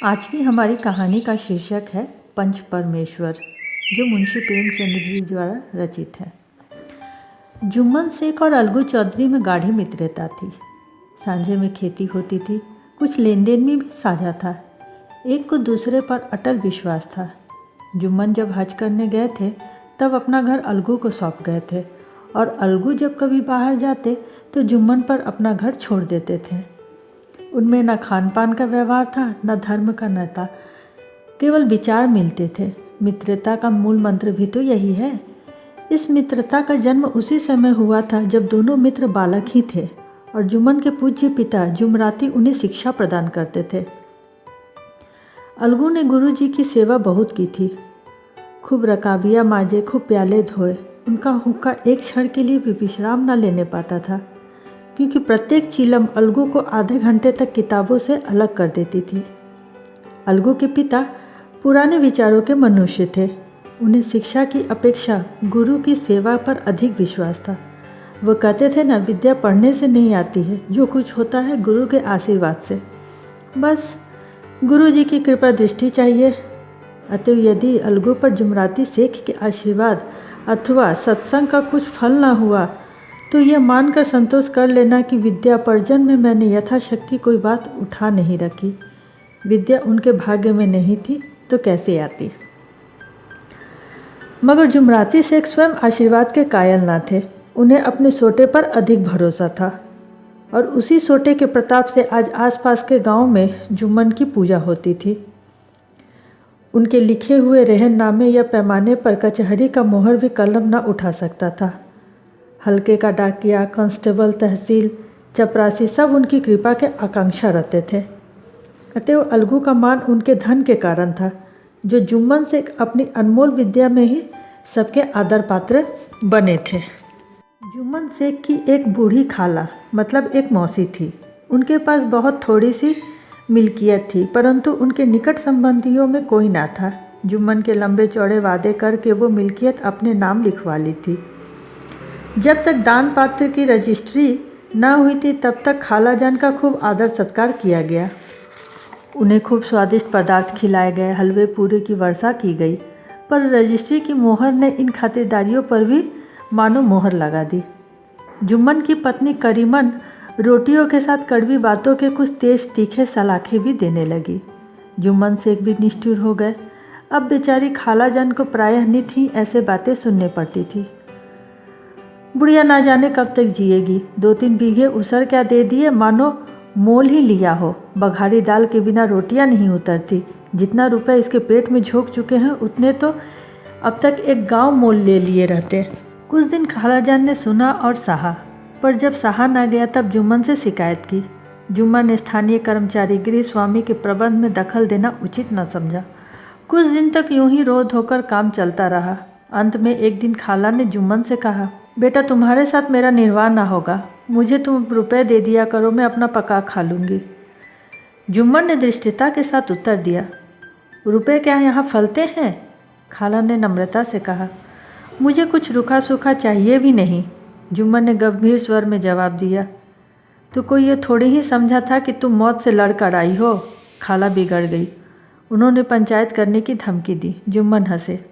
आज की हमारी कहानी का शीर्षक है पंच परमेश्वर, जो मुंशी प्रेमचंद जी द्वारा रचित है। जुम्मन शेख और अलगू चौधरी में गाढ़ी मित्रता थी। सांझे में खेती होती थी, कुछ लेन देन में भी साझा था। एक को दूसरे पर अटल विश्वास था। जुम्मन जब हज करने गए थे तब अपना घर अलगू को सौंप गए थे, और अलगू जब कभी बाहर जाते तो जुम्मन पर अपना घर छोड़ देते थे। उनमें न खान पान का व्यवहार था, न धर्म का नाता, केवल विचार मिलते थे। मित्रता का मूल मंत्र भी तो यही है। इस मित्रता का जन्म उसी समय हुआ था जब दोनों मित्र बालक ही थे और जुम्मन के पूज्य पिता जुमराती उन्हें शिक्षा प्रदान करते थे। अलगू ने गुरुजी की सेवा बहुत की थी। खूब रकाबियाँ माजे, खूब प्याले धोए। उनका हुक्का एक क्षण के लिए भी विश्राम न लेने पाता था, क्योंकि प्रत्येक चीलम अलगू को आधे घंटे तक किताबों से अलग कर देती थी। अलगू के पिता पुराने विचारों के मनुष्य थे। उन्हें शिक्षा की अपेक्षा गुरु की सेवा पर अधिक विश्वास था। वो कहते थे ना, विद्या पढ़ने से नहीं आती है, जो कुछ होता है गुरु के आशीर्वाद से। बस गुरु जी की कृपा दृष्टि चाहिए। अतः यदि अलगू पर जुमराती शेख के आशीर्वाद अथवा सत्संग का कुछ फल न हुआ तो यह मानकर संतोष कर लेना कि विद्यार्जन में मैंने यथाशक्ति कोई बात उठा नहीं रखी। विद्या उनके भाग्य में नहीं थी तो कैसे आती। मगर जुमराती शेख स्वयं आशीर्वाद के कायल न थे। उन्हें अपने सोटे पर अधिक भरोसा था, और उसी सोटे के प्रताप से आज आसपास के गांव में जुम्मन की पूजा होती थी। उनके लिखे हुए रहननामे या पैमाने पर कचहरी का मोहर भी कलम न उठा सकता था। हल्के का डाकिया, कांस्टेबल, तहसील, चपरासी सब उनकी कृपा के आकांक्षा रहते थे। अतएव अलगू का मान उनके धन के कारण था, जो जुम्मन से अपनी अनमोल विद्या में ही सबके आदर पात्र बने थे। जुम्मन शेख की एक बूढ़ी खाला मतलब एक मौसी थी। उनके पास बहुत थोड़ी सी मिल्कियत थी, परंतु उनके निकट संबंधियों में कोई ना था। जुम्मन के लंबे चौड़े वादे करके वो मिल्कियत अपने नाम लिखवा ली थी। जब तक दान पात्र की रजिस्ट्री न हुई थी तब तक खालाजान का खूब आदर सत्कार किया गया। उन्हें खूब स्वादिष्ट पदार्थ खिलाए गए, हलवे पूरी की वर्षा की गई। पर रजिस्ट्री की मोहर ने इन खातिरदारियों पर भी मानो मोहर लगा दी। जुम्मन की पत्नी करीमन रोटियों के साथ कड़वी बातों के कुछ तेज तीखे सलाखे भी देने लगी। जुम्मन शेख भी निष्ठुर हो गए। अब बेचारी खालाजान को प्रायः नित ही ऐसे बातें सुनने पड़ती थी। बुढ़िया ना जाने कब तक जिएगी। 2-3 बीघे उसर क्या दे दिए, मानो मोल ही लिया हो। बघारी दाल के बिना रोटियां नहीं उतरती। जितना रुपए इसके पेट में झोंक चुके हैं उतने तो अब तक एक गांव मोल ले लिए रहते। कुछ दिन खालाजान ने सुना और सहा, पर जब सहा ना गया तब जुम्मन से शिकायत की। जुम्मन ने स्थानीय कर्मचारी गृह स्वामी के प्रबंध में दखल देना उचित न समझा। कुछ दिन तक यूं ही रो धोकर काम चलता रहा। अंत में एक दिन खाला ने जुम्मन से कहा, बेटा तुम्हारे साथ मेरा निर्वाह ना होगा, मुझे तुम रुपए दे दिया करो, मैं अपना पका खा लूँगी। जुम्मन ने दृष्टिता के साथ उत्तर दिया, रुपए क्या यहाँ फलते हैं? खाला ने नम्रता से कहा, मुझे कुछ रूखा सूखा चाहिए भी नहीं। जुम्मन ने गंभीर स्वर में जवाब दिया, तो कोई ये थोड़ी ही समझा था कि तुम मौत से लड़ कर आई हो। खाला बिगड़ गई। उन्होंने पंचायत करने की धमकी दी। जुम्मन हंसे।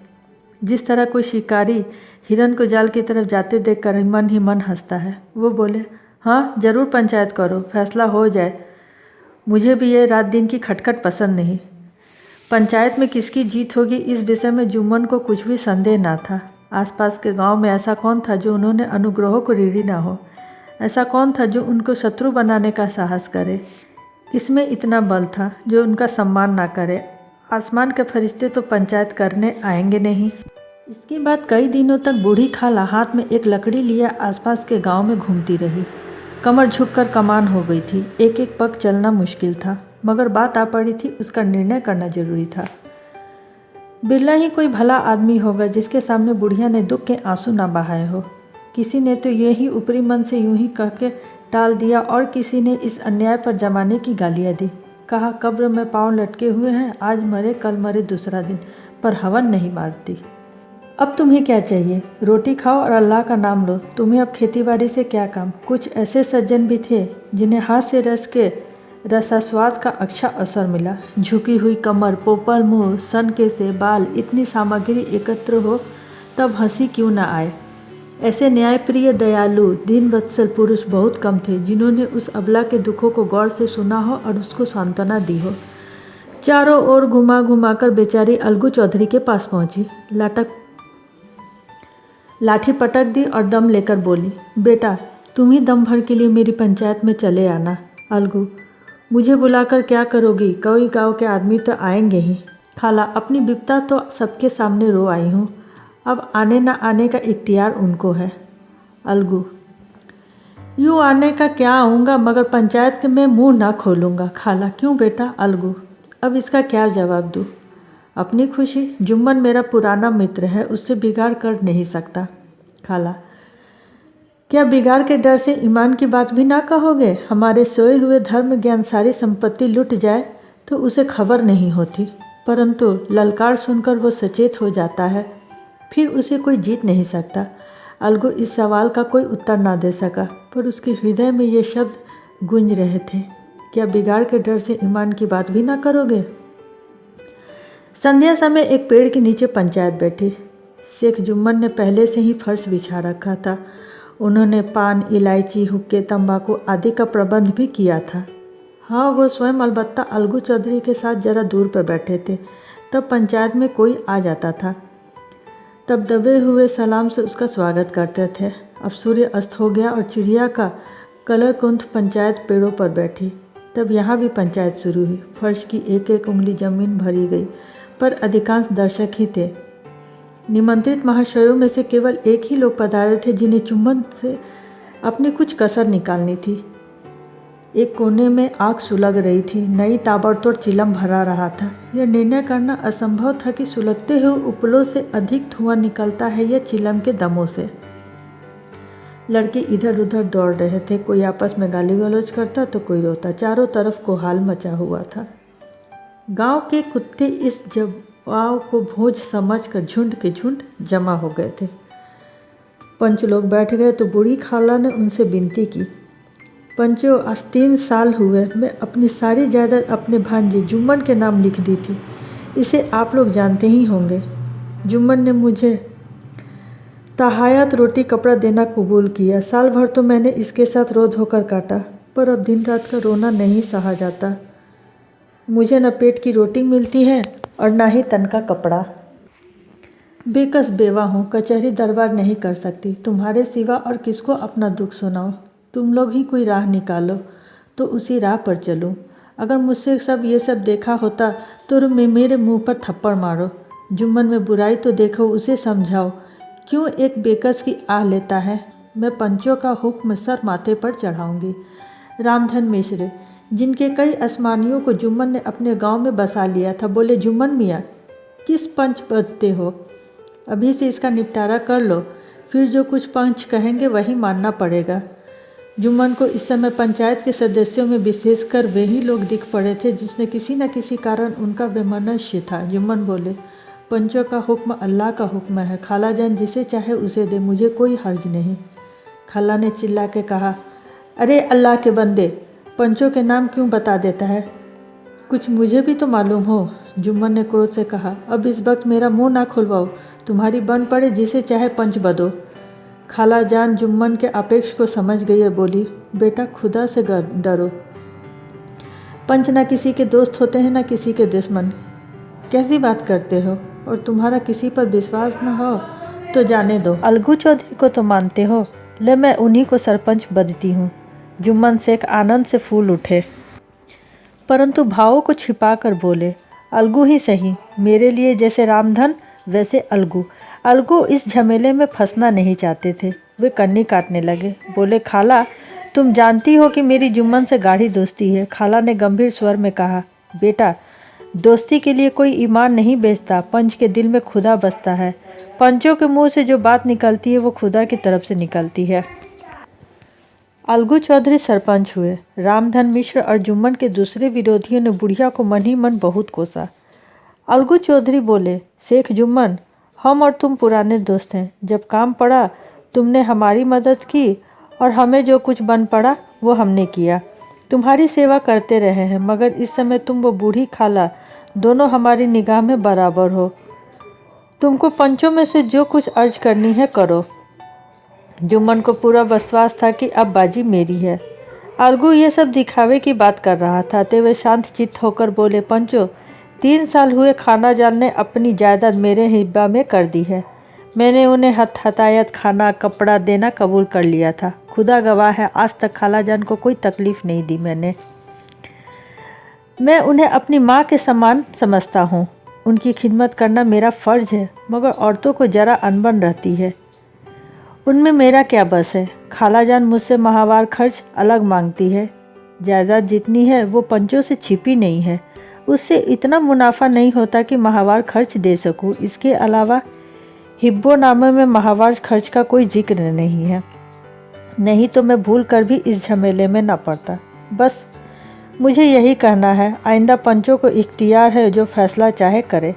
जिस तरह कोई शिकारी हिरन को जाल की तरफ जाते देखकर मन ही मन हंसता है। वो बोले, हाँ जरूर पंचायत करो, फैसला हो जाए। मुझे भी ये रात दिन की खटखट पसंद नहीं। पंचायत में किसकी जीत होगी इस विषय में जुम्मन को कुछ भी संदेह ना था। आसपास के गांव में ऐसा कौन था जो उन्होंने अनुग्रहों को ऋणी ना हो? ऐसा कौन था जो उनको शत्रु बनाने का साहस करे? इसमें इतना बल था जो उनका सम्मान ना करे। आसमान के फरिश्ते तो पंचायत करने आएंगे नहीं। इसके बाद कई दिनों तक बूढ़ी खाला हाथ में एक लकड़ी लिया आसपास के गांव में घूमती रही। कमर झुककर कमान हो गई थी। एक एक पग चलना मुश्किल था, मगर बात आ पड़ी थी, उसका निर्णय करना जरूरी था। बिरला ही कोई भला आदमी होगा जिसके सामने बुढ़िया ने दुख के आंसू ना बहाए हो। किसी ने तो ये ही ऊपरी मन से यूं ही कह के टाल दिया, और किसी ने इस अन्याय पर जमाने की गालियाँ दी। कहा, कब्र में पाँव लटके हुए हैं, आज मरे कल मरे दूसरा दिन, पर हवन नहीं मारती। अब तुम्हें क्या चाहिए? रोटी खाओ और अल्लाह का नाम लो। तुम्हें अब खेती बाड़ी से क्या काम? कुछ ऐसे सज्जन भी थे जिन्हें हाथ से रस के रसास्वाद का अच्छा असर मिला। झुकी हुई कमर, पोपल मुंह, सनके से बाल, इतनी सामग्री एकत्र हो तब हंसी क्यों न आए। ऐसे न्यायप्रिय, दयालु, दीनवत्सल पुरुष बहुत कम थे जिन्होंने उस अबला के दुखों को गौर से सुना हो और उसको सांत्वना दी हो। चारों ओर घुमा घुमाकर बेचारी अलगू चौधरी के पास पहुंची, लाठी पटक दी और दम लेकर बोली, बेटा तुम ही दम भर के लिए मेरी पंचायत में चले आना। अलगू, मुझे बुलाकर क्या करोगी, कोई गांव के आदमी तो आएंगे ही। खाला, अपनी विपदा तो सबके सामने रो आई हूँ, अब आने न आने का इख्तियार उनको है। अलगू, यूँ आने का क्या आऊँगा, मगर पंचायत के मैं मुंह ना खोलूँगा। खाला, क्यों बेटा। अलगू, अब इसका क्या जवाब दूँ। अपनी खुशी, जुम्मन मेरा पुराना मित्र है, उससे बिगाड़ कर नहीं सकता। खाला, क्या बिगाड़ के डर से ईमान की बात भी ना कहोगे। हमारे सोए हुए धर्म ज्ञान सारी संपत्ति लुट जाए तो उसे खबर नहीं होती, परंतु ललकार सुनकर वो सचेत हो जाता है, फिर उसे कोई जीत नहीं सकता। अलगू इस सवाल का कोई उत्तर ना दे सका, पर उसके हृदय में ये शब्द गूंज रहे थे, क्या बिगाड़ के डर से ईमान की बात भी ना करोगे। संध्या समय एक पेड़ के नीचे पंचायत बैठी। शेख जुम्मन ने पहले से ही फर्श बिछा रखा था। उन्होंने पान, इलायची, हुक्के, तंबाकू आदि का प्रबंध भी किया था। हाँ, वो स्वयं अलबत्ता अलगू चौधरी के साथ जरा दूर पर बैठे थे। तब पंचायत में कोई आ जाता था, तब दबे हुए सलाम से उसका स्वागत करते थे। अब सूर्य अस्त हो गया और चिड़िया का कलरकुंथ पंचायत पेड़ों पर बैठी। तब यहाँ भी पंचायत शुरू हुई। फर्श की एक एक उंगली जमीन भरी गई, पर अधिकांश दर्शक ही थे। निमंत्रित महाशयों में से केवल एक ही लोग पधारे थे जिन्हें जुम्मन से अपनी कुछ कसर निकालनी थी। एक कोने में आग सुलग रही थी, नई ताबड़तोड़ चिलम भरा रहा था। यह निर्णय करना असंभव था कि सुलगते हुए उपलों से अधिक धुआं निकलता है या चिलम के दमों से। लड़के इधर उधर दौड़ रहे थे, कोई आपस में गाली गलौज करता तो कोई रोता। चारों तरफ कोहाल मचा हुआ था। गांव के कुत्ते इस जवाब को भोज समझकर झुंड के झुंड जमा हो गए थे। पंच लोग बैठ गए तो बूढ़ी खाला ने उनसे विनती की, पंचो, आज 3 साल हुए मैं अपनी सारी जायदाद अपने भांजे जुम्मन के नाम लिख दी थी। इसे आप लोग जानते ही होंगे। जुम्मन ने मुझे ताहयात रोटी कपड़ा देना कबूल किया। साल भर तो मैंने इसके साथ रो धोकर काटा, पर अब दिन रात का रोना नहीं सहा जाता। मुझे न पेट की रोटी मिलती है और ना ही तन का कपड़ा। बेकस बेवा हूँ, कचहरी दरबार नहीं कर सकती। तुम्हारे सिवा और किसको अपना दुख सुनाऊँ। तुम लोग ही कोई राह निकालो तो उसी राह पर चलूँ। अगर मुझसे ये सब देखा होता तो मेरे मुंह पर थप्पड़ मारो। जुम्मन में बुराई तो देखो, उसे समझाओ, क्यों एक बेकस की आह लेता है। मैं पंचों का हुक्म सर माथे पर चढ़ाऊँगी। रामधन मिश्र, जिनके कई आसमानियों को जुम्मन ने अपने गांव में बसा लिया था, बोले, जुम्मन मियाँ, किस पंच बजते हो। अभी से इसका निपटारा कर लो, फिर जो कुछ पंच कहेंगे वही मानना पड़ेगा। जुम्मन को इस समय पंचायत के सदस्यों में विशेषकर वही लोग दिख पड़े थे जिसने किसी न किसी कारण उनका वैमनस्य था। जुम्मन बोले, पंचों का हुक्म अल्लाह का हुक्म है। खाला जान जिसे चाहे उसे दे, मुझे कोई हर्ज नहीं। खाला ने चिल्ला के कहा, अरे अल्लाह के बंदे, पंचों के नाम क्यों बता देता है, कुछ मुझे भी तो मालूम हो। जुम्मन ने क्रोध से कहा, अब इस वक्त मेरा मुंह ना खुलवाओ, तुम्हारी बन पड़े, जिसे चाहे पंच बदो। खाला जान जुम्मन के आपेक्ष को समझ गई और बोली, बेटा खुदा से डरो। पंच ना किसी के दोस्त होते हैं ना किसी के दुश्मन। कैसी बात करते हो, और तुम्हारा किसी पर विश्वास न हो तो जाने दो। अलगू चौधरी को तो मानते हो, ले मैं उन्हीं को सरपंच बदती हूँ। जुम्मन शेख आनंद से फूल उठे, परंतु भावों को छिपा कर बोले, अलगू ही सही, मेरे लिए जैसे रामधन वैसे अलगू। अलगू इस झमेले में फंसना नहीं चाहते थे। वे कन्नी काटने लगे, बोले, खाला तुम जानती हो कि मेरी जुम्मन से गाढ़ी दोस्ती है। खाला ने गंभीर स्वर में कहा, बेटा दोस्ती के लिए कोई ईमान नहीं बेचता, पंच के दिल में खुदा बसता है। पंचों के मुंह से जो बात निकलती है वो खुदा की तरफ से निकलती है। अलगू चौधरी सरपंच हुए। रामधन मिश्र और जुम्मन के दूसरे विरोधियों ने बुढ़िया को मन ही मन बहुत कोसा। अलगू चौधरी बोले, शेख जुम्मन, हम और तुम पुराने दोस्त हैं। जब काम पड़ा तुमने हमारी मदद की और हमें जो कुछ बन पड़ा वो हमने किया। तुम्हारी सेवा करते रहे हैं, मगर इस समय तुम वो बूढ़ी खाला दोनों हमारी निगाह में बराबर हो। तुमको पंचों में से जो कुछ अर्ज करनी है करो। जुम्मन को पूरा विश्वास था कि अब बाजी मेरी है। अलगू ये सब दिखावे की बात कर रहा था, ते वे शांत चित्त होकर बोले, पंचो 3 साल हुए खाना जान ने अपनी जायदाद मेरे हिब्बा में कर दी है। मैंने उन्हें हतायत खाना कपड़ा देना कबूल कर लिया था। खुदा गवाह है, आज तक खाला जान को कोई तकलीफ़ नहीं दी मैं उन्हें अपनी माँ के समान समझता हूँ। उनकी खिदमत करना मेरा फ़र्ज़ है, मगर औरतों को ज़रा अनबन रहती है, उनमें मेरा क्या बस है। खाला जान मुझसे माहवार खर्च अलग मांगती है। जायदाद जितनी है वो पंचों से छिपी नहीं है। उससे इतना मुनाफा नहीं होता कि माहवार खर्च दे सकूं। इसके अलावा हिब्बोनामे में माहवार खर्च का कोई जिक्र नहीं है, नहीं तो मैं भूल कर भी इस झमेले में न पड़ता। बस मुझे यही कहना है, आइंदा पंचों को इख्तियार है, जो फैसला चाहे करे।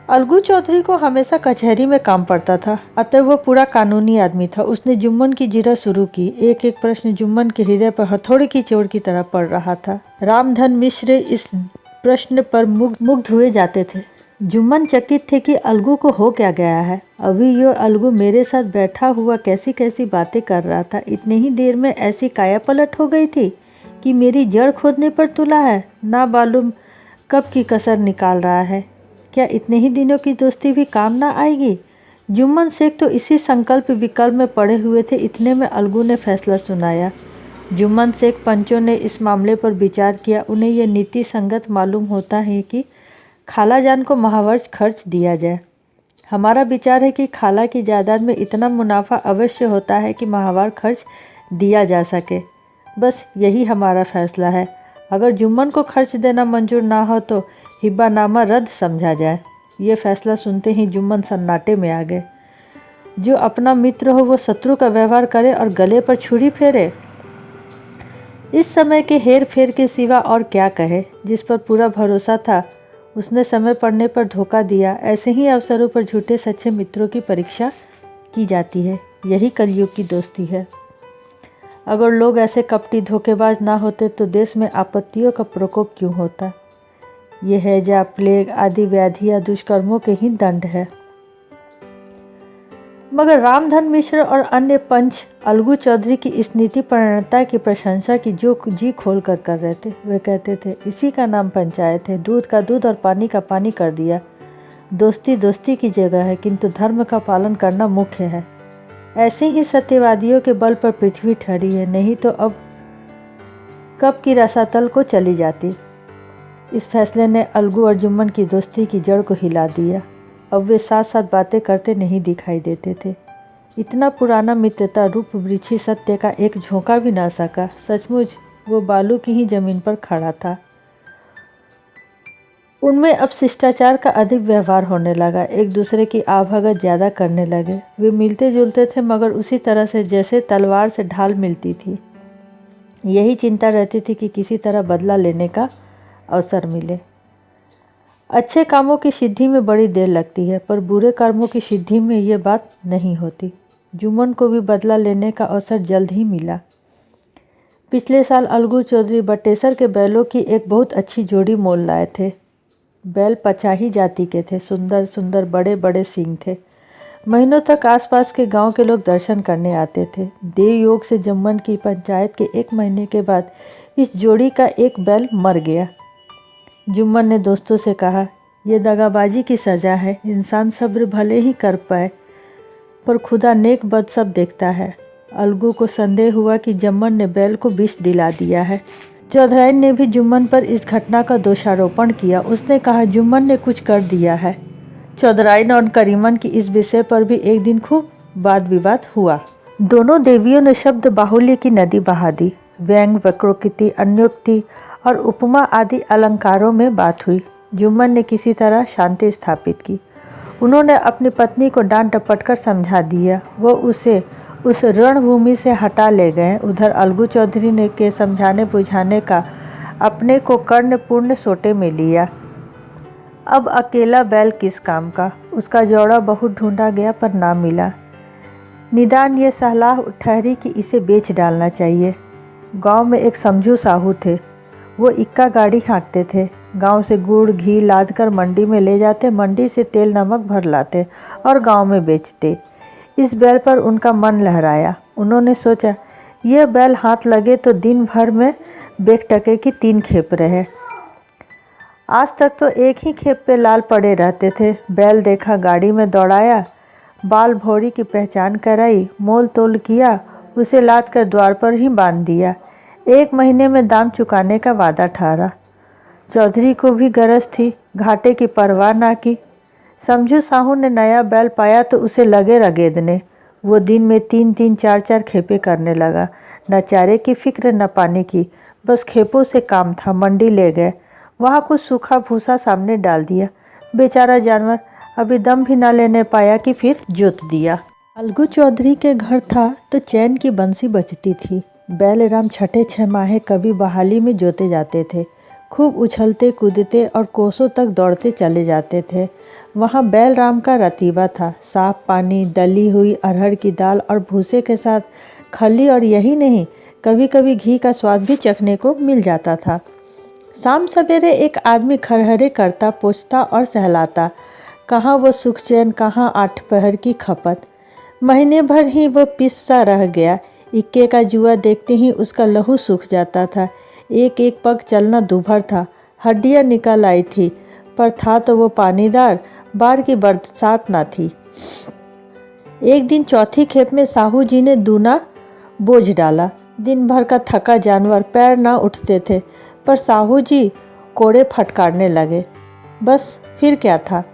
अलगू चौधरी को हमेशा कचहरी में काम पड़ता था, अतः वह पूरा कानूनी आदमी था। उसने जुम्मन की जिरह शुरू की। एक एक प्रश्न जुम्मन के हृदय पर हथौड़े की चोट की तरह पड़ रहा था। रामधन मिश्र इस प्रश्न पर मुग्ध हुए जाते थे। जुम्मन चकित थे कि अलगू को हो क्या गया है। अभी यो अलगू मेरे साथ बैठा हुआ कैसी कैसी बातें कर रहा था, इतने ही देर में ऐसी काया पलट हो गई थी कि मेरी जड़ खोदने पर तुला है। ना मालूम कब की कसर निकाल रहा है। क्या इतने ही दिनों की दोस्ती भी काम ना आएगी? जुम्मन शेख तो इसी संकल्प विकल्प में पड़े हुए थे। इतने में अलगू ने फैसला सुनाया। जुम्मन शेख पंचों ने इस मामले पर विचार किया। उन्हें यह नीति संगत मालूम होता है कि खाला जान को महावर्ष खर्च दिया जाए। हमारा विचार है कि खाला की जायदाद में इतना मुनाफा अवश्य होता है कि माहवार खर्च दिया जा सके। बस यही हमारा फैसला है। अगर जुम्मन को खर्च देना मंजूर ना हो तो हिब्बानामा रद्द समझा जाए। ये फैसला सुनते ही जुम्मन सन्नाटे में आ गए। जो अपना मित्र हो वो शत्रु का व्यवहार करे और गले पर छुरी फेरे। इस समय के हेर फेर के सिवा और क्या कहे। जिस पर पूरा भरोसा था उसने समय पड़ने पर धोखा दिया। ऐसे ही अवसरों पर झूठे सच्चे मित्रों की परीक्षा की जाती है। यही कलयुग की दोस्ती है। अगर लोग ऐसे कपटी धोखेबाज ना होते तो देश में आपत्तियों का प्रकोप क्यों होता। ये हैजा, प्लेग आदि व्याधियाँ दुष्कर्मों के ही दंड है। मगर रामधन मिश्र और अन्य पंच अलगू चौधरी की इस नीति परायणता की प्रशंसा की जो जी खोल कर रहे थे। वे कहते थे, इसी का नाम पंचायत है। दूध का दूध और पानी का पानी कर दिया। दोस्ती दोस्ती की जगह है, किंतु धर्म का पालन करना मुख्य है। ऐसे ही सत्यवादियों के बल पर पृथ्वी ठहरी है, नहीं तो अब कब की रसातल को चली जाती। इस फैसले ने अलगू और जुम्मन की दोस्ती की जड़ को हिला दिया। अब वे साथ साथ बातें करते नहीं दिखाई देते थे। इतना पुराना मित्रता रूप वृक्षी सत्य का एक झोंका भी ना सका। सचमुच वो बालू की ही जमीन पर खड़ा था। उनमें अब शिष्टाचार का अधिक व्यवहार होने लगा। एक दूसरे की आवभगत ज़्यादा करने लगे। वे मिलते जुलते थे, मगर उसी तरह से जैसे तलवार से ढाल मिलती थी। यही चिंता रहती थी कि किसी तरह बदला लेने का अवसर मिले। अच्छे कामों की सिद्धि में बड़ी देर लगती है, पर बुरे कर्मों की सिद्धि में ये बात नहीं होती। जुम्मन को भी बदला लेने का अवसर जल्द ही मिला। पिछले साल अलगू चौधरी बटेसर के बैलों की एक बहुत अच्छी जोड़ी मोल लाए थे। बैल पचाही जाति के थे। सुंदर सुंदर बड़े बड़े सींग थे। महीनों तक आसपास के गांव के लोग दर्शन करने आते थे। देव योग से जुम्मन की पंचायत के 1 महीने के बाद इस जोड़ी का एक बैल मर गया। जुम्मन ने दोस्तों से कहा, यह दगाबाजी की सज़ा है। इंसान सब्र भले ही कर पाए, पर खुदा नेक बद सब देखता है। अलगू को संदेह हुआ कि जुम्मन ने बैल को विष दिला दिया है। चौधराइन ने भी जुम्मन पर इस घटना का दोषारोपण किया। उसने कहा, जुम्मन ने कुछ कर दिया है। चौधराइन और करीमन की इस विषय पर भी एक दिन खूब वाद विवाद हुआ। दोनों देवियों ने शब्द बाहुल्य की नदी बहा दी। व्यंग, वक्रोक्ति, अन्योक्ति और उपमा आदि अलंकारों में बात हुई। जुम्मन ने किसी तरह शांति स्थापित की। उन्होंने अपनी पत्नी को डांट डपट कर समझा दिया। वो उसे उस रणभूमि से हटा ले गए। उधर अलगू चौधरी ने के समझाने बुझाने का अपने को कर्णपूर्ण सोटे में लिया। अब अकेला बैल किस काम का। उसका जोड़ा बहुत ढूंढा गया पर ना मिला। निदान ये सलाह ठहरी कि इसे बेच डालना चाहिए। गांव में एक समझू साहू थे। वो इक्का गाड़ी हाँकते थे। गांव से गुड़ घी लाद कर मंडी में ले जाते, मंडी से तेल नमक भर लाते और गांव में बेचते। इस बैल पर उनका मन लहराया। उन्होंने सोचा, यह बैल हाथ लगे तो दिन भर में बेक टके की 3 खेप रहे। आज तक तो एक ही खेप पे लाल पड़े रहते थे। बैल देखा, गाड़ी में दौड़ाया, बाल भौरी की पहचान कराई, मोल तोल किया, उसे लाद कर द्वार पर ही बांध दिया। 1 महीने में दाम चुकाने का वादा ठहरा। चौधरी को भी गरज थी, घाटे की परवाह ना की। समझू साहू ने नया बैल पाया तो उसे लगे रगेदने। वो दिन में 3-3 4-4 खेपे करने लगा। न चारे की फिक्र न पानी की, बस खेपों से काम था। मंडी ले गए, वहाँ कुछ सूखा भूसा सामने डाल दिया। बेचारा जानवर अभी दम भी न लेने पाया कि फिर जोत दिया। अलगू चौधरी के घर था तो चैन की बंसी बजती थी। बैल राम छठे 6 माहे कभी बहाली में जोते जाते थे। खूब उछलते कूदते और कोसों तक दौड़ते चले जाते थे। वहाँ बैल राम का रतीबा था। साफ पानी, दली हुई अरहर की दाल और भूसे के साथ खली, और यही नहीं, कभी कभी घी का स्वाद भी चखने को मिल जाता था। शाम सवेरे एक आदमी खरहरे करता, पोंछता और सहलाता। कहाँ वो सुख चैन, कहाँ 8 पहर की खपत। महीने भर ही वो पिस सा रह गया। इक्के का जुआ देखते ही उसका लहू सूख जाता था। एक एक पग चलना दूभर था। हड्डियाँ निकल आई थी, पर था तो वो पानीदार। बाढ़ की बरसात ना थी। एक दिन चौथी खेप में साहू जी ने दूना बोझ डाला। दिन भर का थका जानवर, पैर ना उठते थे, पर साहू जी कोड़े फटकारने लगे। बस फिर क्या था,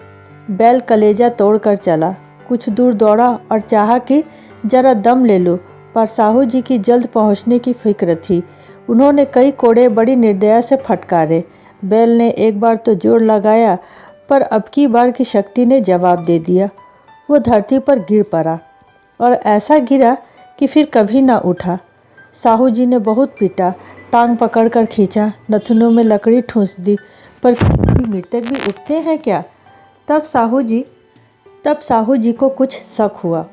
बैल कलेजा तोड़ कर चला। कुछ दूर दौड़ा और चाहा कि जरा दम ले लो, पर साहू जी की जल्द पहुंचने की फिक्र थी। उन्होंने कई कोड़े बड़ी निर्दया से फटकारे। बैल ने एक बार तो जोर लगाया, पर अब की बार की शक्ति ने जवाब दे दिया। वो धरती पर गिर पड़ा और ऐसा गिरा कि फिर कभी ना उठा। साहू जी ने बहुत पीटा, टांग पकड़कर खींचा, नथुनों में लकड़ी ठूंस दी, पर कभी मृतक भी उठते हैं क्या? तब साहू जी को कुछ शक हुआ।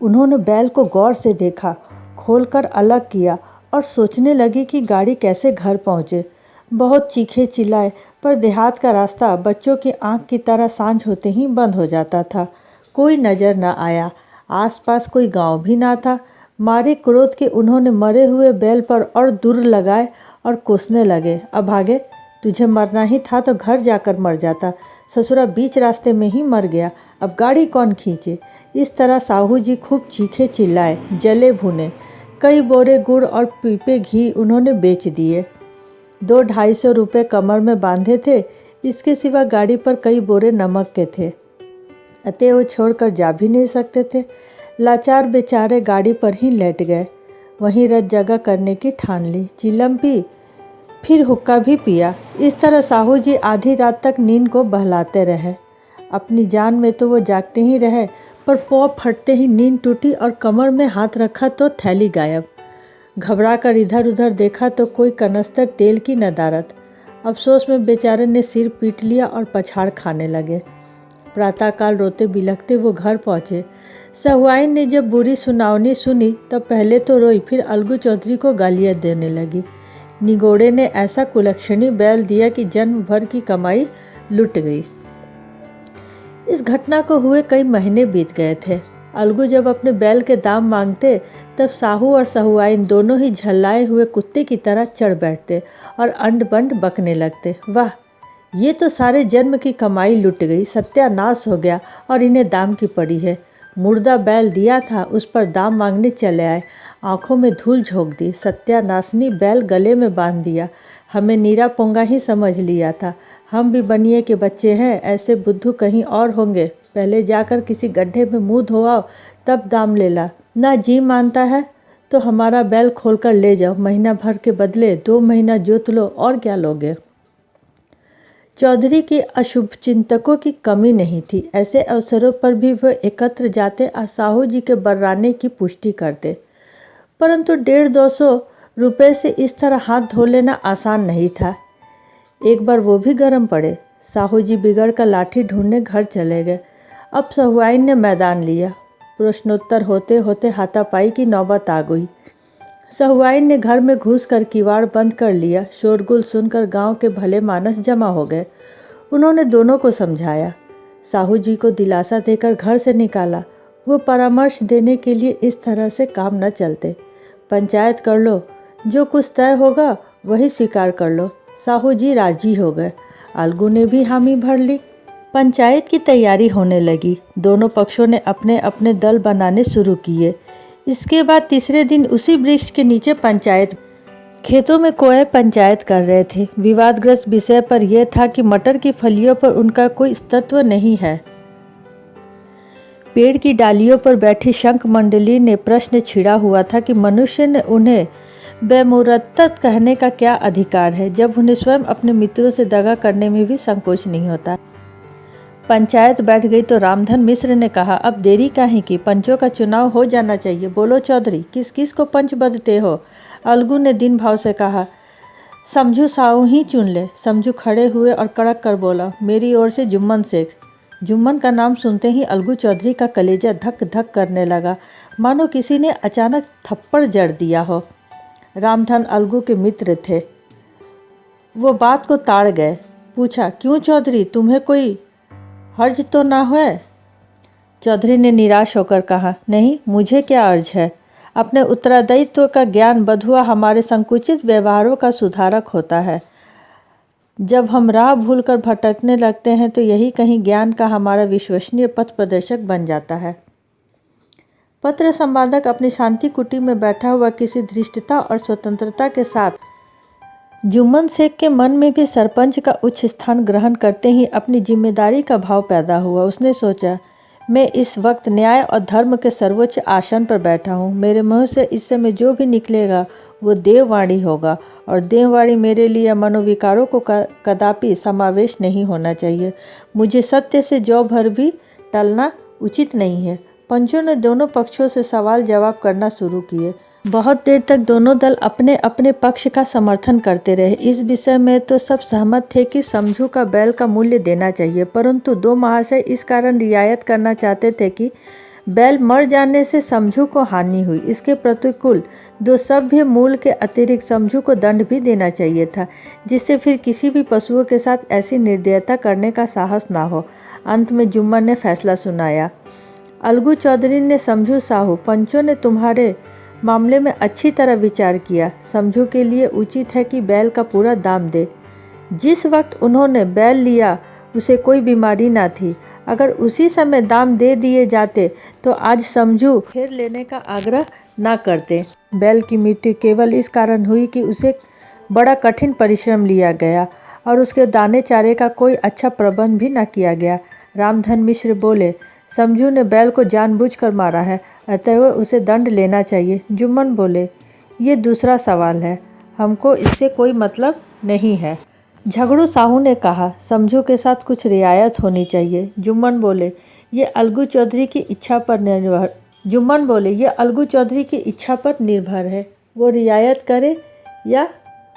उन्होंने बैल को गौर से देखा, खोलकर अलग किया और सोचने लगे कि गाड़ी कैसे घर पहुँचे। बहुत चीखे चिल्लाए, पर देहात का रास्ता बच्चों की आंख की तरह सांझ होते ही बंद हो जाता था। कोई नज़र न आया, आसपास कोई गांव भी ना था। मारे क्रोध के उन्होंने मरे हुए बैल पर और दूर लगाए और कोसने लगे। अभागे, तुझे मरना ही था तो घर जाकर मर जाता। ससुरा बीच रास्ते में ही मर गया, अब गाड़ी कौन खींचे। इस तरह साहू जी खूब चीखे चिल्लाए, जले भुने। कई बोरे गुड़ और पीपे घी उन्होंने बेच दिए। 200-250 रुपये कमर में बांधे थे। इसके सिवा गाड़ी पर कई बोरे नमक के थे, अतः वो छोड़कर जा भी नहीं सकते थे। लाचार बेचारे गाड़ी पर ही लेट गए। वहीं रत जगह करने की ठान ली। चिलम पी, फिर हुक्का भी पिया। इस तरह साहू जी आधी रात तक नींद को बहलाते रहे। अपनी जान में तो वो जागते ही रहे, पर पौ फटते ही नींद टूटी और कमर में हाथ रखा तो थैली गायब। घबरा कर इधर उधर देखा तो कोई कनस्तर तेल की नदारत। अफसोस में बेचारे ने सिर पीट लिया और पछाड़ खाने लगे। प्रातःकाल रोते बिलखते वो घर पहुँचे। सहुआइन ने जब बुरी सुनावनी सुनी तब पहले तो रोई, फिर अलगू चौधरी को गालियाँ देने लगी। निगोड़े ने ऐसा कुलक्षणी बैल दिया कि जन्म भर की कमाई लुट गई। इस घटना को हुए कई महीने बीत गए थे। अलगू जब अपने बैल के दाम मांगते तब साहू और सहुआइन दोनों ही झल्लाए हुए कुत्ते की तरह चढ़ बैठते और अंड बंड बकने लगते। वाह, ये तो सारे जन्म की कमाई लुट गई, सत्यानाश हो गया और इन्हें दाम की पड़ी है। मुर्दा बैल दिया था, उस पर दाम मांगने चले आए, आंखों में धूल झोंक दी। सत्यानाशनी बैल गले में बांध दिया। हमें नीरा पोंगा ही समझ लिया था। हम भी बनिए के बच्चे हैं, ऐसे बुद्धू कहीं और होंगे। पहले जाकर किसी गड्ढे में मुंह धोआओ, तब दाम ले ला। ना जी मानता है तो हमारा बैल खोलकर ले जाओ, महीना भर के बदले 2 महीना जोत लो, और क्या लोगे। चौधरी के अशुभ चिंतकों की कमी नहीं थी। ऐसे अवसरों पर भी वह एकत्र जाते और साहू जी के बर्राने की पुष्टि करते। परंतु 150-200 रुपये से इस तरह हाथ धो लेना आसान नहीं था। एक बार वो भी गर्म पड़े। साहू जी बिगड़ कर लाठी ढूंढने घर चले गए। अब सहुआइन ने मैदान लिया। प्रश्नोत्तर होते होते हाथापाई की नौबत आ गई। सहुआइन ने घर में घुसकर किवाड़ बंद कर लिया। शोरगुल सुनकर गांव के भले मानस जमा हो गए। उन्होंने दोनों को समझाया, साहू जी को दिलासा देकर घर से निकाला। वो परामर्श देने के लिए इस तरह से काम न चलते। पंचायत कर लो, जो कुछ तय होगा वही स्वीकार कर लो। साहू जी राजी हो गए। अलगू ने भी हामी भर ली। पंचायत की तैयारी होने लगी। दोनों पक्षों ने अपने अपने दल बनाने शुरू किए। इसके बाद तीसरे दिन उसी वृक्ष के नीचे पंचायत। खेतों में कोए पंचायत कर रहे थे। विवादग्रस्त विषय पर यह था कि मटर की फलियों पर उनका कोई अस्तित्व नहीं है। पेड़ की डालियों पर बैठी शंख मंडली ने प्रश्न छिड़ा हुआ था कि मनुष्य ने उन्हें बेमुरत्तत कहने का क्या अधिकार है, जब उन्हें स्वयं अपने मित्रों से दगा करने में भी संकोच नहीं होता। पंचायत बैठ गई तो रामधन मिश्र ने कहा, अब देरी काहे की, पंचों का चुनाव हो जाना चाहिए। बोलो चौधरी, किस किस को पंच बदते हो? अलगू ने दिन भाव से कहा, समझू साहू ही चुन ले। समझू खड़े हुए और कड़क कर बोला, मेरी ओर से जुम्मन शेख। जुम्मन का नाम सुनते ही अलगू चौधरी का कलेजा धक धक करने लगा, मानो किसी ने अचानक थप्पड़ जड़ दिया हो। रामधन अलगू के मित्र थे। वो बात को ताड़ गए। पूछा, क्यों चौधरी, तुम्हें कोई हर्ज तो ना है? चौधरी ने निराश होकर कहा, नहीं, मुझे क्या अर्ज है। अपने उत्तरदायित्व का ज्ञान बधुआ हमारे संकुचित व्यवहारों का सुधारक होता है। जब हम राह भूलकर भटकने लगते हैं तो यही कहीं ज्ञान का हमारा विश्वसनीय पथ प्रदर्शक बन जाता है। पत्र संपादक अपनी शांति कुटी में बैठा हुआ किसी धृष्टता और स्वतंत्रता के साथ जुम्मन शेख के मन में भी सरपंच का उच्च स्थान ग्रहण करते ही अपनी जिम्मेदारी का भाव पैदा हुआ। उसने सोचा, मैं इस वक्त न्याय और धर्म के सर्वोच्च आसन पर बैठा हूँ। मेरे मुँह से इस समय जो भी निकलेगा वो देववाणी होगा, और देववाणी मेरे लिए मनोविकारों को कदापि समावेश नहीं होना चाहिए। मुझे सत्य से जौ भर भी टलना उचित नहीं है। पंचों ने दोनों पक्षों से सवाल जवाब करना शुरू किए। बहुत देर तक दोनों दल अपने अपने पक्ष का समर्थन करते रहे। इस विषय में तो सब सहमत थे कि समझू का बैल का मूल्य देना चाहिए, परंतु दो महाशय इस कारण रियायत करना चाहते थे कि बैल मर जाने से समझू को हानि हुई। इसके प्रतिकूल दो सभ्य मूल के अतिरिक्त समझू को दंड भी देना चाहिए था, जिससे फिर किसी भी पशुओं के साथ ऐसी निर्दयता करने का साहस ना हो। अंत में जुम्मन ने फैसला सुनाया, अलगू चौधरी ने समझू साहू, पंचों ने तुम्हारे मामले में अच्छी तरह विचार किया। समझू के लिए उचित है कि बैल का पूरा दाम दे। जिस वक्त उन्होंने बैल लिया उसे कोई बीमारी ना थी। अगर उसी समय दाम दे दिए जाते तो आज समझू फिर लेने का आग्रह ना करते। बैल की मृत्यु केवल इस कारण हुई कि उसे बड़ा कठिन परिश्रम लिया गया और उसके दाने चारे का कोई अच्छा प्रबंध भी ना किया गया। रामधन मिश्र बोले, समझू ने बैल को जानबूझकर मारा है, अतएव उसे दंड लेना चाहिए। जुम्मन बोले, ये दूसरा सवाल है, हमको इससे कोई मतलब नहीं है। झगड़ू साहू ने कहा, समझू के साथ कुछ रियायत होनी चाहिए। जुम्मन बोले, ये अलगू चौधरी की इच्छा पर निर्भर है, वो रियायत करे या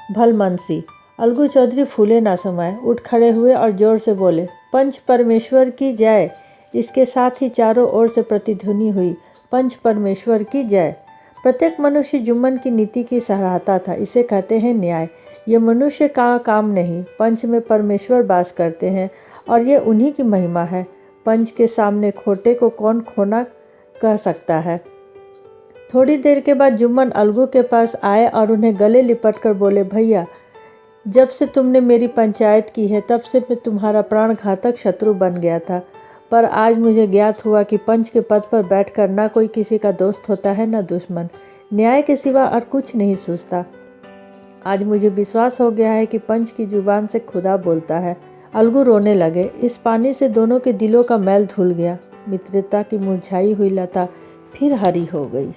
भलमनसी। अलगू चौधरी फूले ना समाये, उठ खड़े हुए और जोर से बोले, पंच परमेश्वर की जय। इसके साथ ही चारों ओर से प्रतिध्वनि हुई, पंच परमेश्वर की जय। प्रत्येक मनुष्य जुम्मन की नीति की सराहता था। इसे कहते हैं न्याय। ये मनुष्य का काम नहीं, पंच में परमेश्वर वास करते हैं और ये उन्हीं की महिमा है। पंच के सामने खोटे को कौन खोना कह सकता है। थोड़ी देर के बाद जुम्मन अलगू के पास आए और उन्हें गले लिपट कर बोले, भैया, जब से तुमने मेरी पंचायत की है तब से मैं तुम्हारा प्राणघातक शत्रु बन गया था, पर आज मुझे ज्ञात हुआ कि पंच के पद पर बैठकर ना कोई किसी का दोस्त होता है ना दुश्मन। न्याय के सिवा और कुछ नहीं सूझता। आज मुझे विश्वास हो गया है कि पंच की जुबान से खुदा बोलता है। अलगू रोने लगे। इस पानी से दोनों के दिलों का मैल धुल गया। मित्रता की मुरझाई हुई लता फिर हरी हो गई।